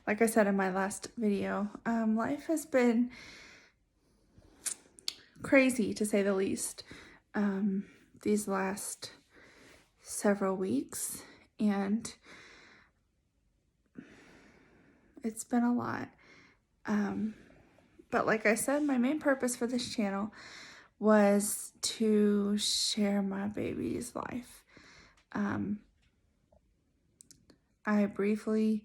like I said in my last video, life has been crazy to say the least these last several weeks, and it's been a lot. But like I said, my main purpose for this channel was to share my baby's life. I briefly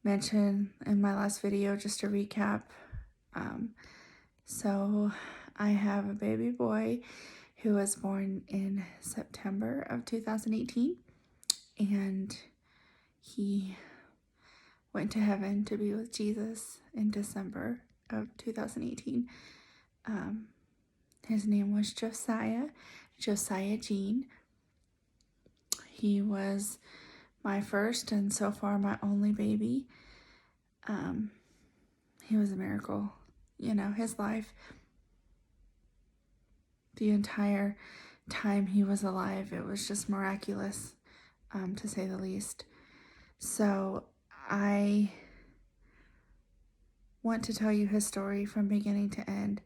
mentioned in my last video, just to recap, so I have a baby boy who was born in September of 2018, and he went to heaven to be with Jesus in December of 2018. His name was Josiah Jean. He was my first and so far my only baby. He was a miracle. You know, his life, the entire time he was alive, it was just miraculous, to say the least. So I want to tell you his story from beginning to end,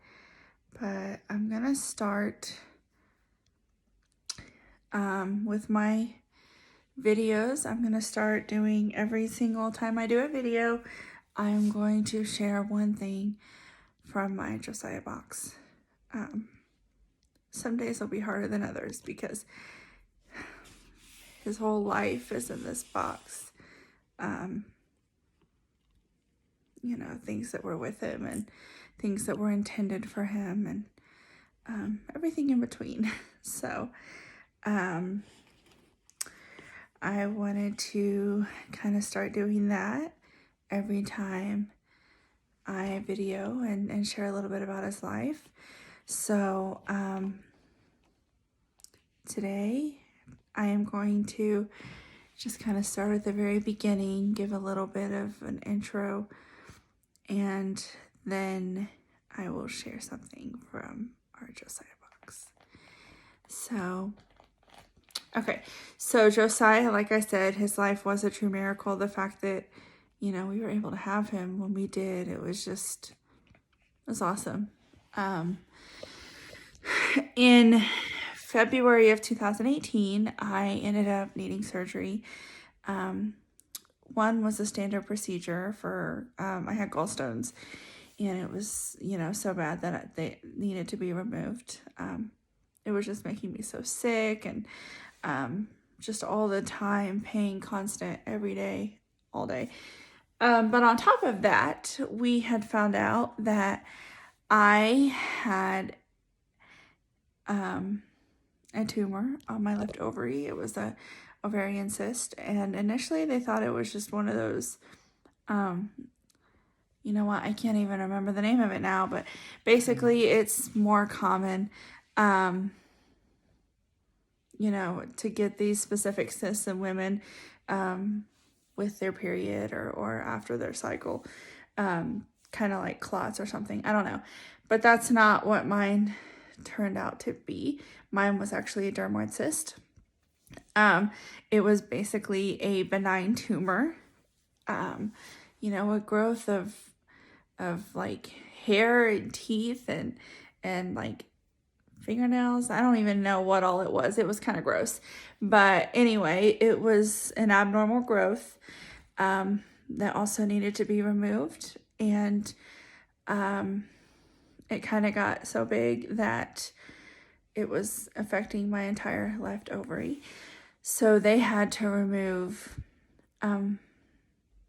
but I'm gonna start with my videos. I'm gonna start doing every single time I do a video, I'm going to share one thing from my Josiah box. Some days will be harder than others because his whole life is in this box. You know, things that were with him and things that were intended for him, and everything in between. So I wanted to kind of start doing that every time I video and share a little bit about his life. So today I am going to just kind of start at the very beginning, give a little bit of an intro, and then I will share something from our Josiah box. So, okay, so Josiah, like I said, his life was a true miracle. The fact that, you know, we were able to have him when we did, it was awesome. In February of 2018, I ended up needing surgery. One was a standard procedure for, I had gallstones, and it was, you know, so bad that they needed to be removed. It was just making me so sick, and just all the time, pain constant, every day, all day. But on top of that, we had found out that I had a tumor on my left ovary. It was a ovarian cyst, and initially they thought it was just one of those, you know what, I can't even remember the name of it now, but basically it's more common, you know, to get these specific cysts in women with their period or after their cycle, kind of like clots or something. I don't know, but that's not what mine turned out to be. Mine was actually a dermoid cyst. It was basically a benign tumor, you know, a growth of like hair and teeth and like fingernails. I don't even know what all it was. It was kind of gross. But anyway, it was an abnormal growth that also needed to be removed. And it kind of got so big that it was affecting my entire left ovary. So they had to remove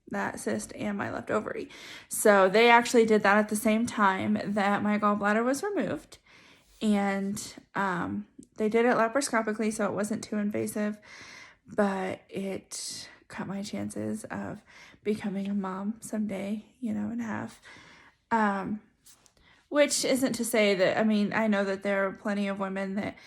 that cyst and my left ovary. So they actually did that at the same time that my gallbladder was removed. And they did it laparoscopically, so it wasn't too invasive, but it cut my chances of becoming a mom someday, you know, and have. Which isn't to say that, I mean, I know that there are plenty of women that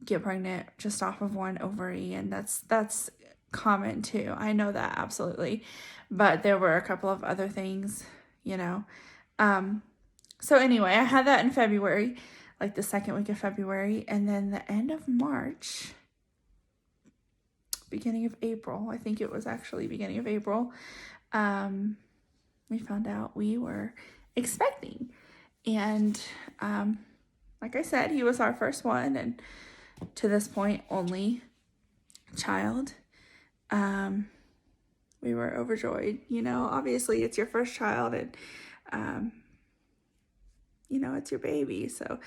get pregnant just off of one ovary, and that's common too. I know that, absolutely. But there were a couple of other things, you know. So anyway, I had that in February, like the second week of February, and then the end of March, beginning of April, I think it was actually beginning of April, we found out we were expecting. And like I said, he was our first one, and to this point, only child. We were overjoyed. Obviously it's your first child, and it's your baby. So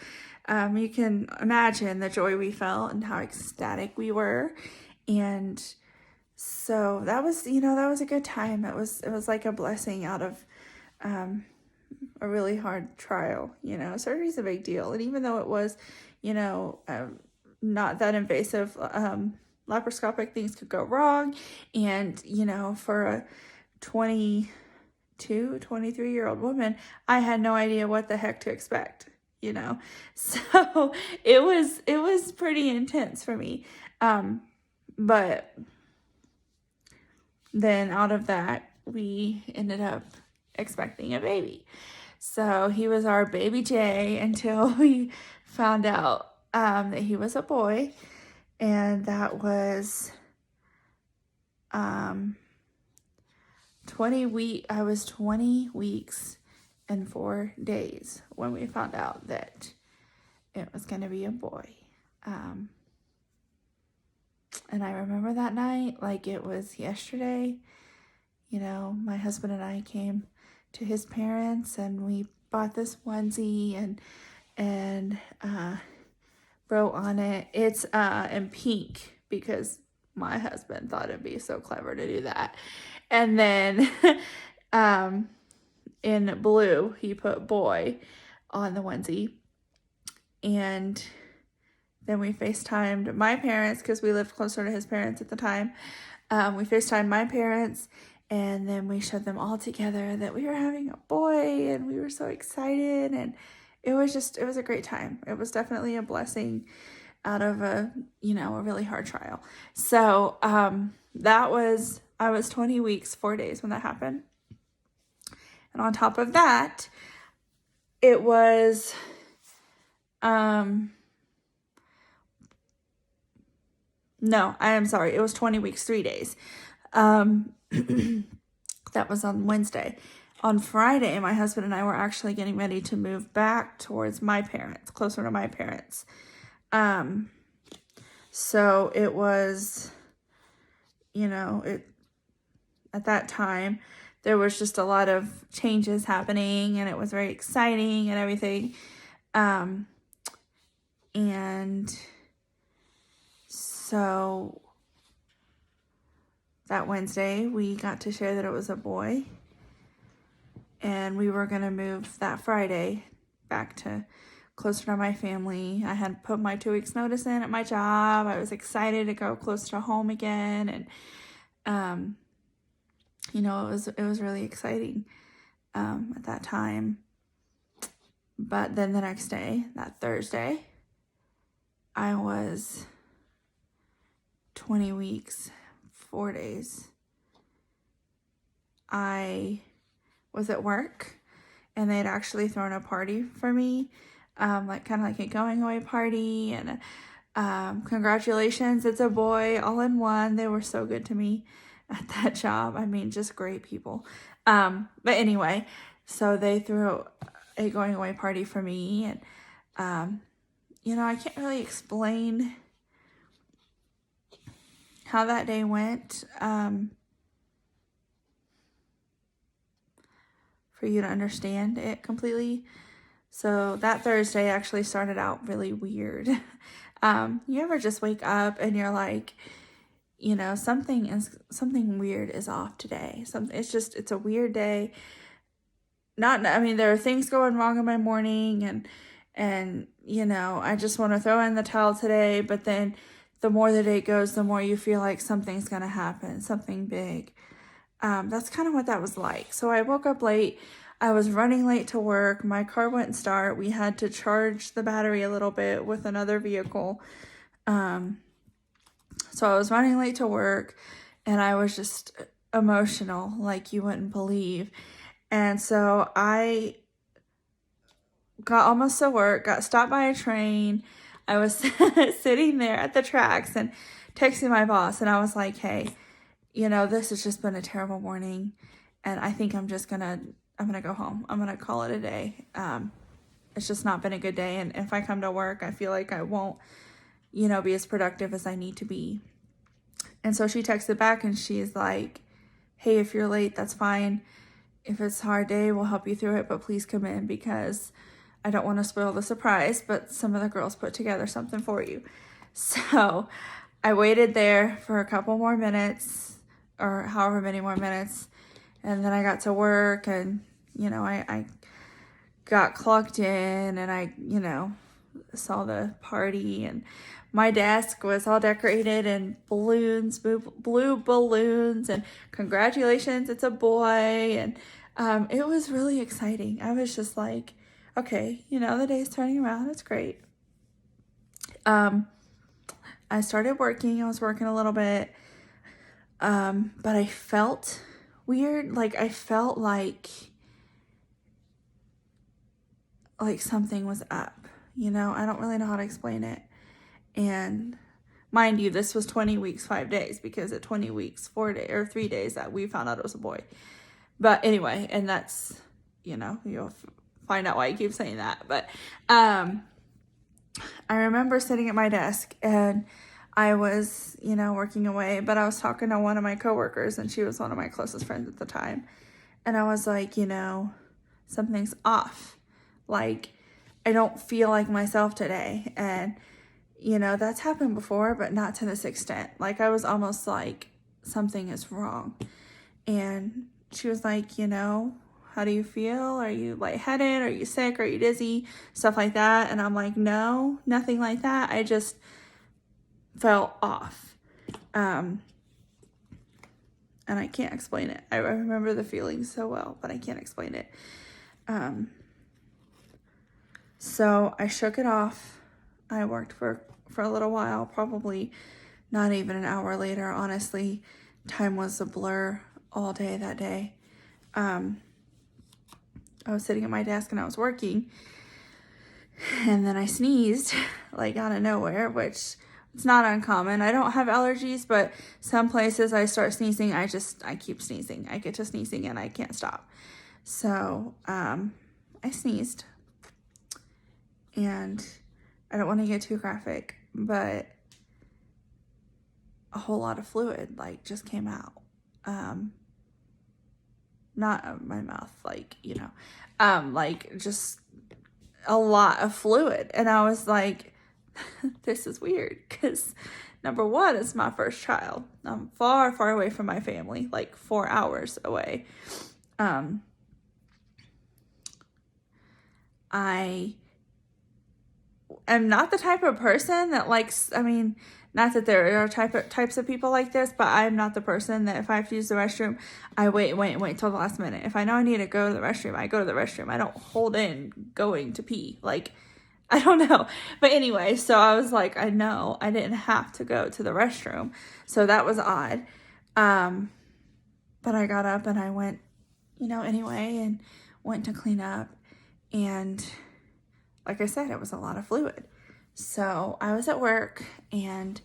you can imagine the joy we felt and how ecstatic we were. And so that was a good time. It was like a blessing out of a really hard trial. Surgery's a big deal. And even though it was, not that invasive, laparoscopic things could go wrong. And, for a 23-year-old woman, I had no idea what the heck to expect, So it was pretty intense for me. But then out of that, we ended up expecting a baby. So he was our baby Jay until we found out that he was a boy. And that was 20 weeks and 4 days when we found out that it was going to be a boy. And I remember that night like it was yesterday. My husband and I came to his parents, and we bought this onesie and wrote on it. It's in pink because my husband thought it'd be so clever to do that. And then in blue, he put boy on the onesie. And then we FaceTimed my parents because we lived closer to his parents at the time. We FaceTimed my parents, and then we showed them all together that we were having a boy, and we were so excited. And it was a great time. It was definitely a blessing out of a really hard trial. So I was 20 weeks, 4 days when that happened. And on top of that, it was, no, I am sorry. It was 20 weeks, 3 days. That was on Wednesday. On Friday, my husband and I were actually getting ready to move back towards my parents, closer to my parents. So it was, at that time, there was just a lot of changes happening, and it was very exciting and everything. And so that Wednesday, we got to share that it was a boy. And we were going to move that Friday back to closer to my family. I had put my 2 weeks notice in at my job. I was excited to go close to home again. And, it was really exciting at that time. But then the next day, that Thursday, I was 20 weeks, 4 days. I was at work, and they had actually thrown a party for me, kind of like a going away party, and congratulations, it's a boy, all in one. They were so good to me at that job. I mean, just great people. But anyway, so they threw a going away party for me, and I can't really explain how that day went. For you to understand it completely. So that Thursday actually started out really weird. You ever just wake up and you're like, something weird is off today. It's a weird day. There are things going wrong in my morning, and I just want to throw in the towel today, but then the more the day goes, the more you feel like something's going to happen, something big. That's kind of what that was like. So I woke up late. I was running late to work. My car wouldn't start. We had to charge the battery a little bit with another vehicle. So I was running late to work, and I was just emotional like you wouldn't believe. And so I got almost to work, got stopped by a train. I was sitting there at the tracks and texting my boss, and I was like, hey, this has just been a terrible morning, And I think I'm gonna go home. I'm gonna call it a day. It's just not been a good day. And if I come to work, I feel like I won't, be as productive as I need to be. And so she texted back and she's like, hey, if you're late, that's fine. If it's a hard day, we'll help you through it, but please come in because I don't want to spoil the surprise, but some of the girls put together something for you. So I waited there for a couple more minutes or however many more minutes. And then I got to work and, I got clocked in and I, saw the party, and my desk was all decorated in balloons, blue balloons, and congratulations, it's a boy. And it was really exciting. I was just like, okay, the day's turning around. It's great. I started working. I was working a little bit, but I felt weird. Like I felt like something was up. I don't really know how to explain it. And mind you, this was 20 weeks, 5 days, because at 20 weeks, 4 days or 3 days that we found out it was a boy. But anyway, and that's, you'll find out why I keep saying that. But I remember sitting at my desk and I was, working away, but I was talking to one of my coworkers and she was one of my closest friends at the time. And I was like, something's off. Like, I don't feel like myself today. And, that's happened before, but not to this extent. Like, I was almost like something is wrong. And she was like, how do you feel? Are you lightheaded? Are you sick? Are you dizzy? Stuff like that. And I'm like, no, nothing like that. I just felt off. And I can't explain it. I remember the feeling so well, but I can't explain it. So I shook it off. I worked for a little while, probably not even an hour later. Honestly, time was a blur all day that day. I was sitting at my desk and I was working, and then I sneezed like out of nowhere, which it's not uncommon. I don't have allergies, but some places I start sneezing, I keep sneezing. I get to sneezing and I can't stop. So I sneezed. And I don't want to get too graphic, but a whole lot of fluid just came out. Not my mouth, just a lot of fluid. And I was like, this is weird because number one, it's my first child. I'm far, far away from my family, 4 hours away. I am not the type of person that not that there are types of people like this, but I'm not the person that if I have to use the restroom, I wait till the last minute. If I know I need to go to the restroom, I go to the restroom. I don't hold in going to pee. I don't know. But anyway, so I was like, I know I didn't have to go to the restroom. So that was odd. But I got up and I went, anyway, and went to clean up. And like I said, it was a lot of fluid. So I was at work and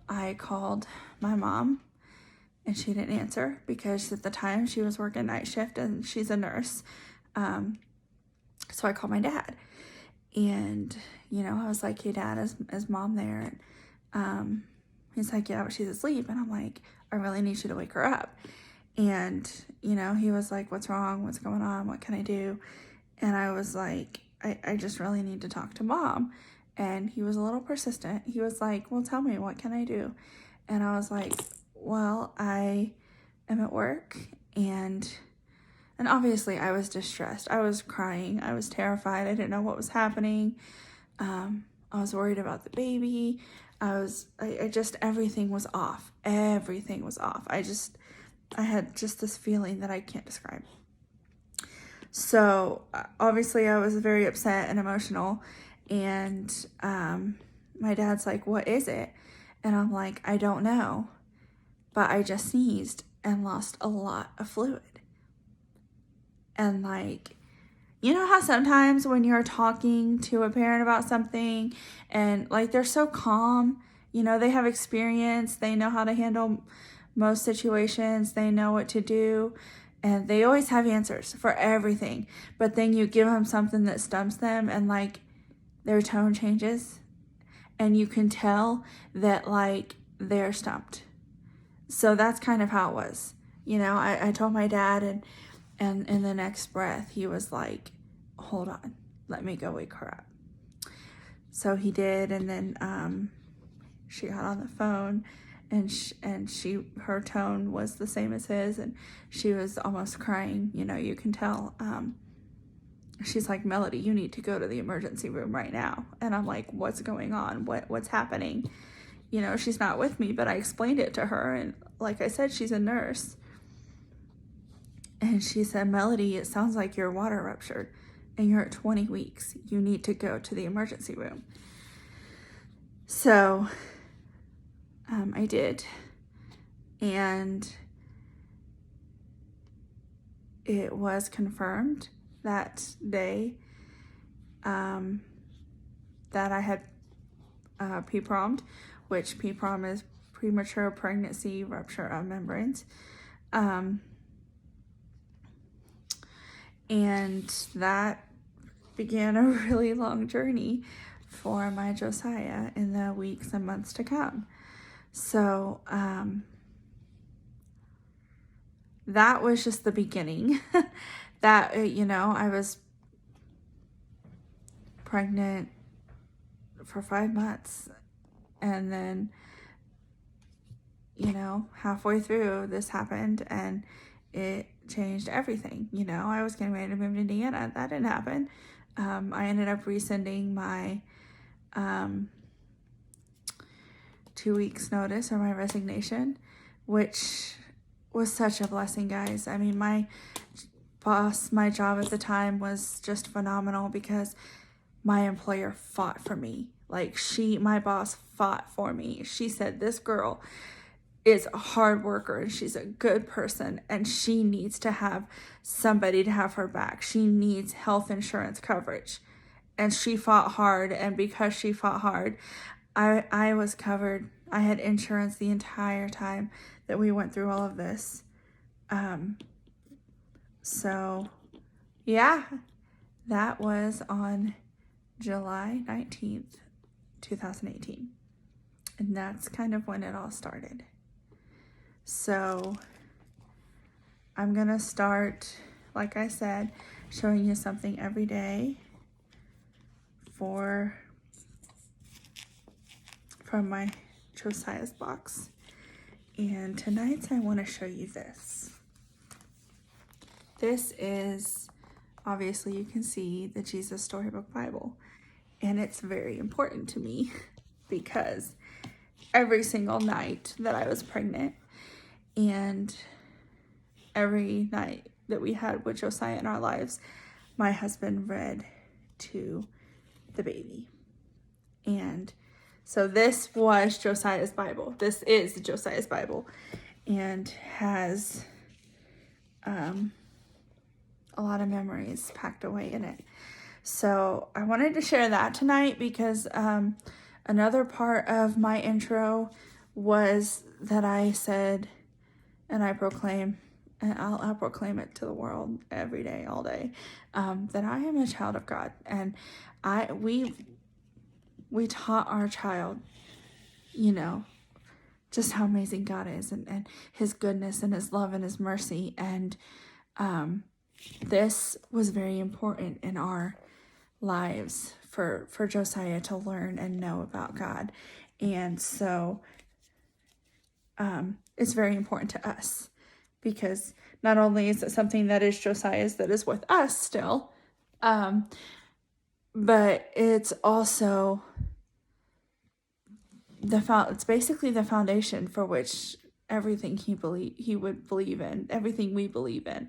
I called my mom and she didn't answer because at the time she was working night shift and she's a nurse. So I called my dad and, I was like, hey dad, is mom there? And he's like, yeah, but she's asleep. And I'm like, I really need you to wake her up. And, he was like, what's wrong? What's going on? What can I do? And I was like, I just really need to talk to mom. And he was a little persistent. He was like, well, tell me, what can I do? And I was like, well, I am at work. And obviously I was distressed. I was crying. I was terrified. I didn't know what was happening. I was worried about the baby. Everything was off. Everything was off. I had just this feeling that I can't describe. So obviously I was very upset and emotional, and my dad's like, what is it? And I'm like, I don't know, but I just sneezed and lost a lot of fluid. And how sometimes when you're talking to a parent about something and they're so calm, they have experience, they know how to handle most situations, they know what to do. and they always have answers for everything. But then you give them something that stumps them, and like their tone changes, and you can tell that like they're stumped. So that's kind of how it was. You know, I told my dad, and in the next breath, he was like, hold on, let me go wake her up. So he did, and then she got on the phone, and her tone was the same as his, and she was almost crying. You know, you can tell. She's like, Melody, you need to go to the emergency room right now. And I'm like, what's going on? What's happening? You know, she's not with me, but I explained it to her, and like I said, she's a nurse. And she said, Melody, it sounds like your water ruptured, and you're at 20 weeks. You need to go to the emergency room. So I did, and it was confirmed that day that I had PPROM'd, which PPROM is premature pregnancy rupture of membranes. And that began a really long journey for my Josiah in the weeks and months to come. So that was just the beginning. That, you know, I was pregnant for 5 months, and then, you know, halfway through this happened, and it changed everything. You know, I was getting ready to move to Indiana. That didn't happen. I ended up rescinding my 2 weeks notice, or my resignation, which was such a blessing, guys. I mean, my boss, my job at the time was just phenomenal, because my employer fought for me. Like, my boss fought for me. She said, this girl is a hard worker, and she's a good person, and she needs to have somebody to have her back. She needs health insurance coverage. And she fought hard, and because she fought hard, I was covered. I had insurance the entire time that we went through all of this. So yeah, that was on July 19th, 2018. And that's kind of when it all started. So I'm going to start, like I said, showing you something every day from my Josiah's box. And tonight I want to show you this. This is, obviously you can see, the Jesus Storybook Bible. And it's very important to me because every single night that I was pregnant, and every night that we had with Josiah in our lives, my husband read to the baby. And so this was Josiah's Bible. This is Josiah's Bible, and has a lot of memories packed away in it. So I wanted to share that tonight, because another part of my intro was that I said, and I proclaim, and I'll proclaim it to the world every day, all day, that I am a child of God. And we taught our child, you know, just how amazing God is, and his goodness and his love and his mercy. And this was very important in our lives for Josiah to learn and know about God. And so it's very important to us, because not only is it something that is Josiah's, that is with us still, but it's also it's basically the foundation for which everything he would believe in, everything we believe in.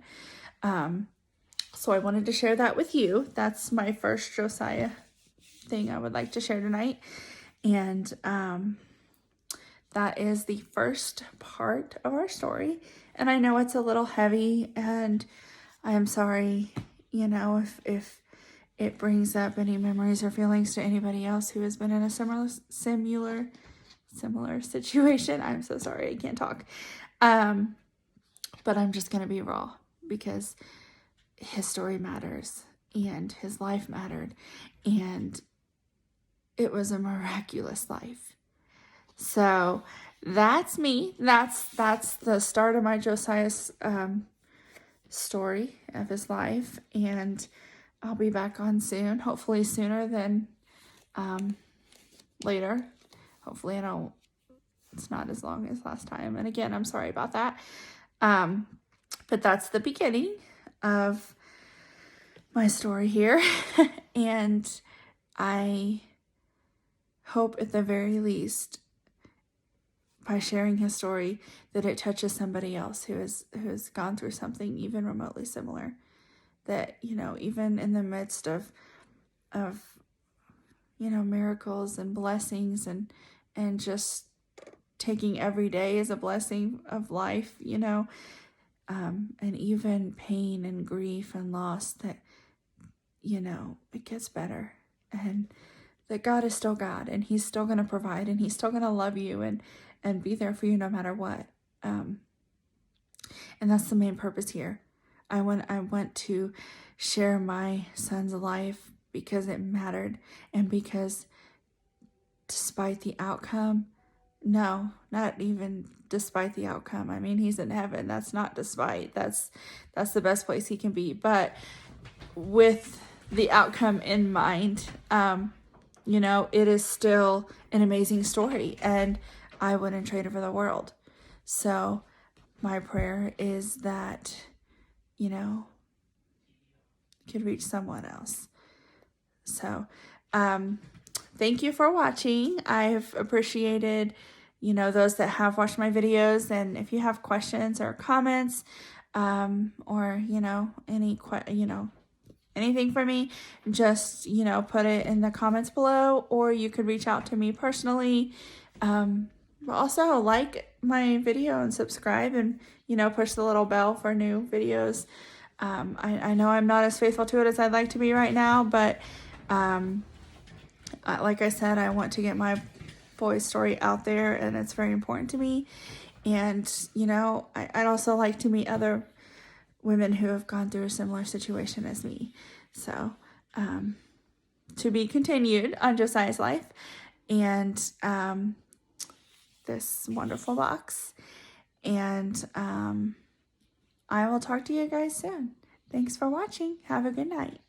So I wanted to share that with you. That's my first Josiah thing I would like to share tonight. And that is the first part of our story. And I know it's a little heavy, and I am sorry, you know, if it brings up any memories or feelings to anybody else who has been in a similar situation. I'm so sorry, I can't talk. But I'm just going to be raw, because his story matters and his life mattered, and it was a miraculous life. So that's me. That's the start of my Josiah's story of his life, and I'll be back on soon, hopefully sooner than later. Hopefully it's not as long as last time, and again, I'm sorry about that. But that's the beginning of my story here. And I hope at the very least, by sharing his story, that it touches somebody else who has gone through something even remotely similar. That, even in the midst of miracles and blessings and just taking every day as a blessing of life, and even pain and grief and loss, that, it gets better, and that God is still God, and he's still going to provide, and he's still going to love you and be there for you no matter what. And that's the main purpose here. I want to share my son's life because it mattered, and because despite the outcome, no, not even despite the outcome. I mean, he's in heaven. That's not despite. That's the best place he can be. But with the outcome in mind, it is still an amazing story, and I wouldn't trade it for the world. So my prayer is that, could reach someone else. So, thank you for watching. I've appreciated, those that have watched my videos, and if you have questions or comments, or, anything for me, just, put it in the comments below, or you could reach out to me personally. Also like my video and subscribe, and, push the little bell for new videos. I know I'm not as faithful to it as I'd like to be right now, but, like I said, I want to get my boy's story out there, and it's very important to me. And, I'd also like to meet other women who have gone through a similar situation as me. So, to be continued on Josiah's life and this wonderful box. And I will talk to you guys soon. Thanks for watching. Have a good night.